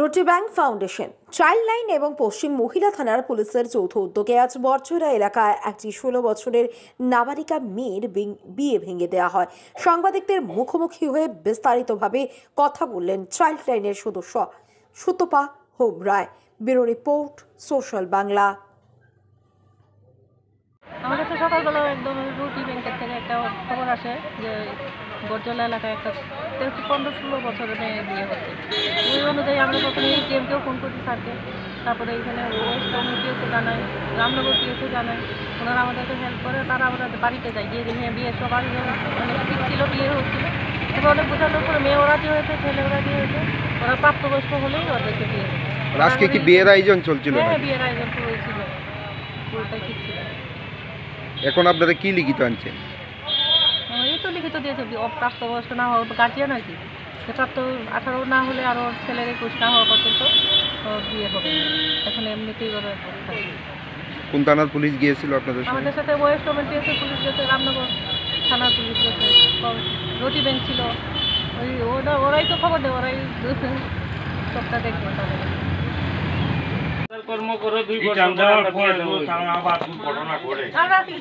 Rotary bank foundation, child line এবং পশ্চিম মহিলা থানার পুলিশের যৌথ উদ্যোগে আজ বরচুরা এলাকায় একটি 16 বছরের নাবালিকা মেয়ের বিয়ে ভেঙে দেওয়া হয়। সাংবাদিকদের মুখোমুখি হয়ে বিস্তারিতভাবে কথা বললেন চাইল্ড লাইনের সদস্য Sutapa Hom Ray. Bureau report, social Bangla. আমাদের তো সকালবেলা একদম রুটি ব্যাংকের থেকে একটা খবর আসে যে বরজলা এলাকায় একটা 15-16 বছরের মেয়ে বিয়ে হচ্ছে। ওই অনুযায়ী আমরা প্রথমে এটিএমকেও ফোন করছি স্যারকে, তারপরে এখানে ওয়েস্ট কমিটিকে জানাই, রামনগর পিএসে জানাই, ওনারা আমাদেরকে হেল্প করে। তারা আমরা বাড়িতে যাই, গিয়ে মেয়ে বিয়ে সবার মানে ঠিক ছিল, বিয়ে হচ্ছিল। এবার অনেক বোঝানোর পরে মেয়েও রাজি হয়েছে, ছেলেও রাজি হয়েছে। ওরা প্রাপ্তবয়স্ক হলেই ওদেরকে বিয়ে হয়েছে। আজকে কি বিয়ের আয়োজন চলছিল? হ্যাঁ, বিয়ের আয়োজন পুরোই ছিল, পুরোটাই ঠিক ছিল। এখন আপনারা কি লিখিত আনছেন? এই তো লিখিত দিয়েছে, প্রাপ্তবয়স্ক না হওয়া গার্জিয়ান আর কি, প্রাপ্ত 18 না হলে আরও ছেলের 21 না হওয়া পর্যন্ত বিয়ে হবে। এখন এমনিতেই ওরা থাকবে। কোন থানার পুলিশ গিয়েছিল আপনাদের সঙ্গে? আমাদের সাথে ওয়েস্ট কমিটিতে পুলিশ গেছে, রামনগর থানার পুলিশ গেছে, রুটি ব্যাংক ছিল। ওরাই তো খবর দেয়, ওরাই সবটা দেখবে। কর্ম করে 2 বছর আবার ঘটনা ঘটে। আমরা কি